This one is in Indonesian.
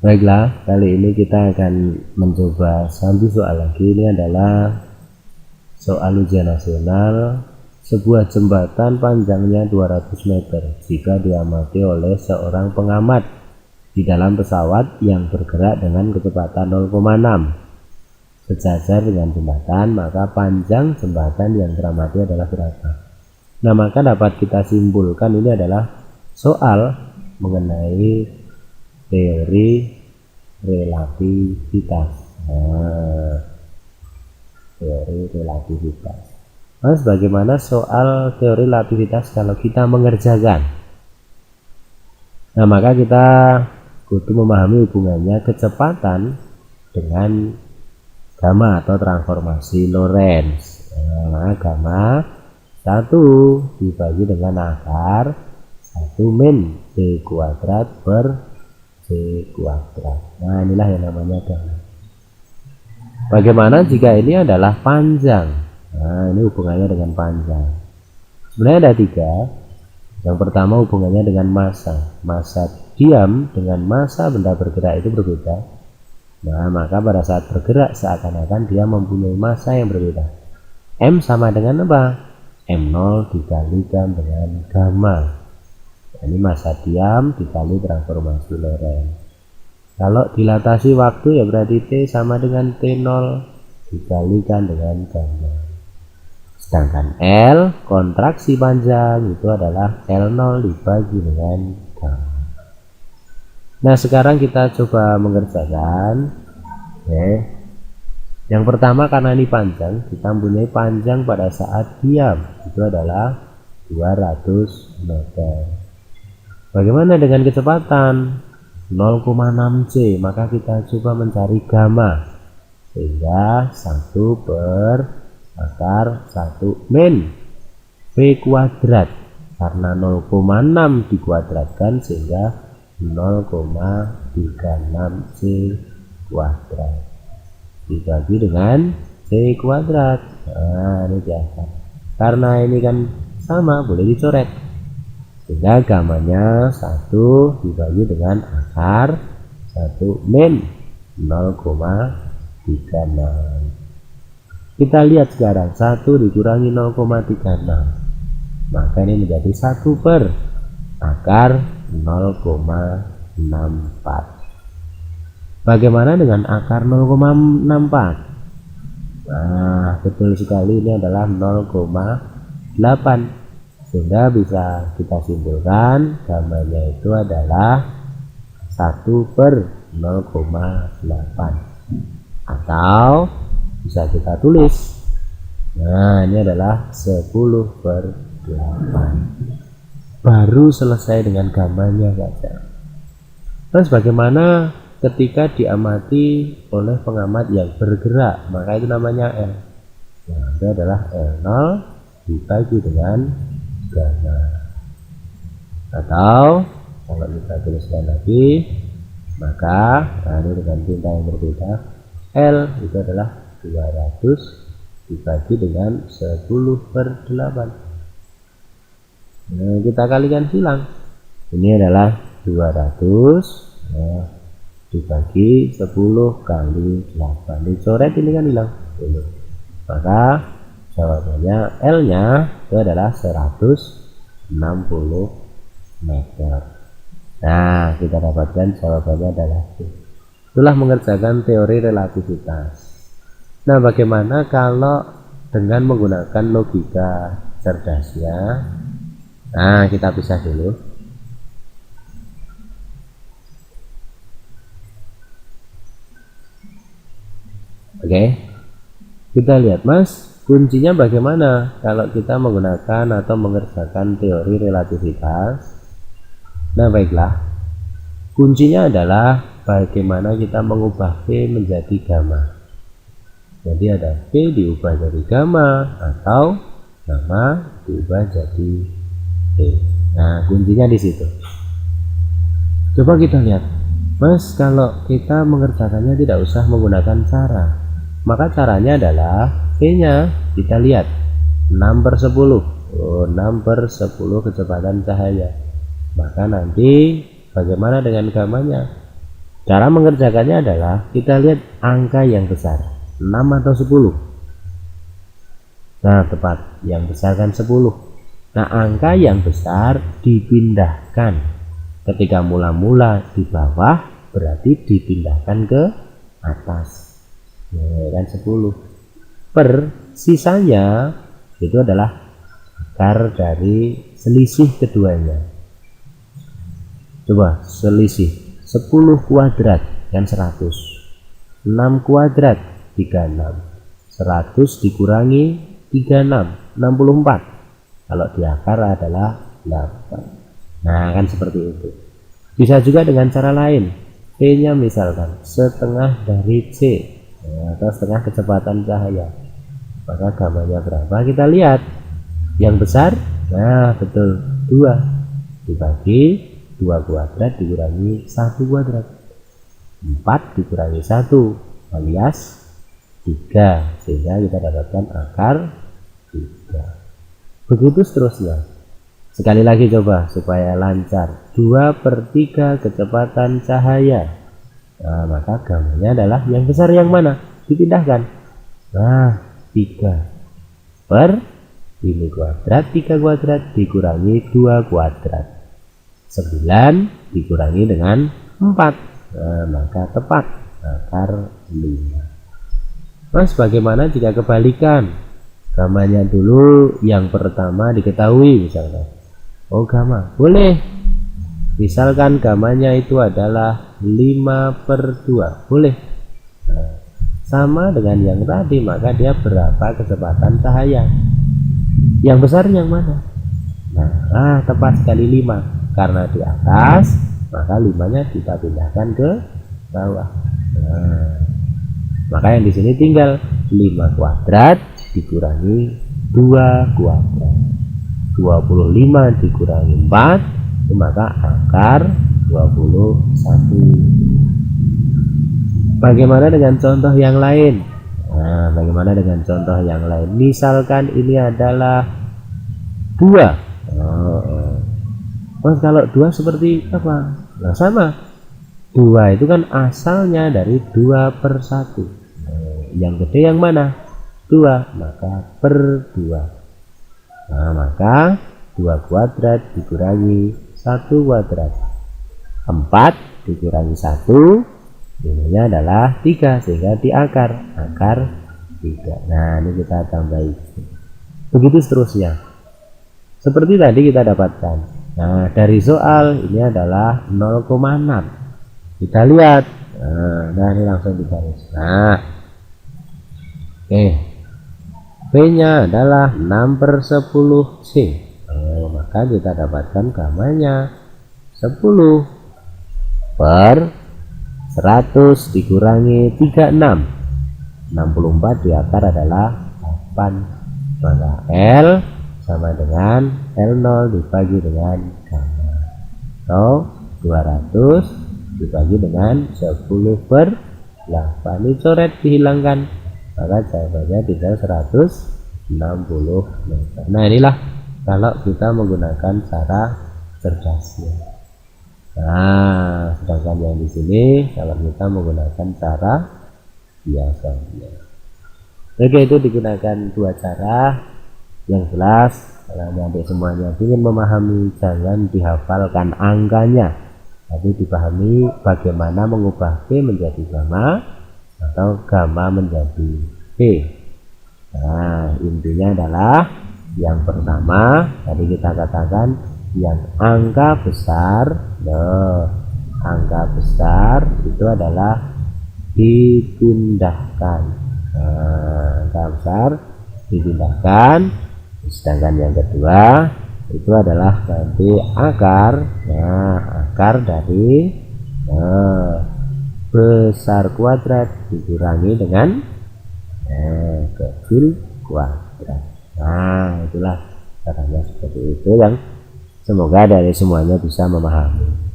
Baiklah, kali ini kita akan mencoba satu soal lagi. Ini adalah soal ujian nasional. Sebuah jembatan panjangnya 200 meter jika diamati oleh seorang pengamat di dalam pesawat yang bergerak dengan kecepatan 0,6 sejajar dengan jembatan, maka panjang jembatan yang teramati adalah berapa? Nah, maka dapat kita simpulkan ini adalah soal mengenai teori relativitas. Teori relativitas. Mas, bagaimana soal teori relativitas kalau kita mengerjakan? Nah, maka kita kudu memahami hubungannya kecepatan dengan gamma atau transformasi Lorentz. Nah, gamma 1 dibagi dengan akar 1 min c kuadrat per c kuadrat. Nah, inilah yang namanya gamma. Bagaimana jika ini adalah panjang? Nah, ini hubungannya dengan panjang. Sebenarnya ada 3. Yang pertama hubungannya dengan massa. Massa diam dengan massa benda bergerak itu berbeda. Nah, maka pada saat bergerak seakan-akan dia mempunyai massa yang berbeda. M sama dengan apa? M0 dikalikan dengan gamma. Ini massa diam dikali transformasi Lorentz. Kalau dilatasi waktu ya berarti T sama dengan T0 dikalikan dengan gamma. Sedangkan L kontraksi panjang itu adalah L0 dibagi dengan gamma. Nah, sekarang kita coba mengerjakan. Oke. Yang pertama, karena ini panjang, kita mempunyai panjang pada saat diam itu adalah 200 meter. Bagaimana dengan kecepatan 0,6 c? Maka kita coba mencari gamma, sehingga 1 per akar 1 min v kuadrat, karena 0,6 dikuadratkan sehingga 0,36 c kuadrat dibagi dengan c kuadrat. Nah, ini biasa, karena ini kan sama boleh dicoret, sehingga gamanya 1 dibagi dengan akar 1 min 0,36. Kita lihat sekarang 1 dikurangi 0,36, maka ini menjadi 1 per akar 0,64. Bagaimana dengan akar 0,64? Nah, betul sekali, ini adalah 0,8, sehingga bisa kita simpulkan gamanya itu adalah 1 per 0,8, atau bisa kita tulis, nah ini adalah 10 per 8. Baru selesai dengan gamanya saja. Terus bagaimana ketika diamati oleh pengamat yang bergerak? Maka itu namanya L. Nah, itu adalah L0 dibagi dengan gamma. Atau kalau kita tuliskan lagi, maka ini dengan tinta yang berbeda, L itu adalah 200 dibagi dengan 10 per 8. Nah, kita kalikan silang. Ini adalah 200 dibagi 10 kali 8. Dicoret ini kan hilang. Maka jawabannya L nya itu adalah 160 meter. Nah, kita dapatkan jawabannya adalah C. Itulah mengerjakan teori relativitas. Nah, bagaimana kalau dengan menggunakan logika cerdasnya? Nah, kita pisah dulu. Oke, kita lihat Mas, kuncinya bagaimana kalau kita menggunakan atau mengerjakan teori relativitas. Nah, baiklah, kuncinya adalah bagaimana kita mengubah V menjadi gamma. Jadi ada V diubah jadi gamma, atau gamma diubah jadi V. Nah, kuncinya di situ. Coba kita lihat Mas, kalau kita mengerjakannya tidak usah menggunakan cara, maka caranya adalah V-nya kita lihat 6/10. 6/10 kecepatan cahaya. Maka nanti bagaimana dengan gamanya? Cara mengerjakannya adalah kita lihat angka yang besar, 6 atau 10. Nah, tepat, yang besar kan 10. Nah, angka yang besar dipindahkan. Ketika mula-mula di bawah, berarti dipindahkan ke atas. Ya, kan 10. Per sisanya itu adalah akar dari selisih keduanya. Coba selisih 10 kuadrat kan 100, 6 kuadrat 36, 100 dikurangi 36, 64. Kalau di akar adalah 8. Nah, kan seperti itu. Bisa juga dengan cara lain. P nya misalkan setengah dari C, atau setengah kecepatan cahaya. Maka gamanya berapa? Kita lihat yang besar. Nah, betul, 2 dibagi 2 kuadrat dikurangi 1 kuadrat, 4 dikurangi 1 alias 3, sehingga kita dapatkan akar 3. Begitu seterusnya. Sekali lagi coba supaya lancar. 2/3 kecepatan cahaya. Nah, maka gambarnya adalah yang besar yang mana? Dipindahkan. Nah, 3 per ini kuadrat, 3 kuadrat dikurangi 2 kuadrat, 9 dikurangi dengan 4. Nah, maka tepat akar 5. Mas, bagaimana jika kebalikan? Gamanya dulu yang pertama diketahui misalkan. Oh, gamma boleh. Misalkan gamanya itu adalah 5/2, boleh. Nah, sama dengan yang tadi, maka dia berapa kecepatan cahaya? Yang besar yang mana? Nah, tepat sekali 5. Karena di atas, maka 5-nya kita pindahkan ke bawah. Nah, maka yang di sini tinggal 5 kuadrat dikurangi 2 kuadrat, 25 dikurangi 4, maka akar 21. Bagaimana dengan contoh yang lain? Nah, bagaimana dengan contoh yang lain? Misalkan ini adalah 2. Mas, kalau 2 seperti apa? Nah, sama. 2 itu kan asalnya dari 2/1. Yang gede yang mana? 2, maka per 2. Nah, maka 2 kuadrat dikurangi 1 kuadrat, 4 dikurangi 1, ini adalah 3, sehingga di akar 3. Nah, ini kita tambahin. Begitu seterusnya. Seperti tadi kita dapatkan. Nah, dari soal ini adalah 0,6. Kita lihat. Nah, ini langsung digaris. Nah, oke. P-nya adalah 6/10 C. Maka kita dapatkan gamanya 10 per 100 dikurangi 36. 64 di akar adalah 8. Maka L sama dengan L0 dibagi dengan gamma. Atau 200 dibagi dengan 10/8. Ini coret dihilangkan. Maka jawabannya tinggal 160 meter. Nah, inilah kalau kita menggunakan cara cerdasnya. Nah, sedangkan yang di sini kalau kita menggunakan cara biasanya. Oke, itu digunakan 2 cara. Yang jelas, kalau adik semuanya ingin memahami, jangan dihafalkan angkanya, tapi dipahami bagaimana mengubah P menjadi gamma atau gamma menjadi P. Nah, intinya adalah yang pertama tadi kita katakan yang angka besar. Angka besar itu adalah dipindahkan. Nah, angka besar dipindahkan. Sedangkan yang kedua itu adalah nanti akar. Nah, akar dari besar kuadrat dikurangi dengan kecil kuadrat. Nah, itulah caranya seperti itu yang semoga dari semuanya bisa memahami.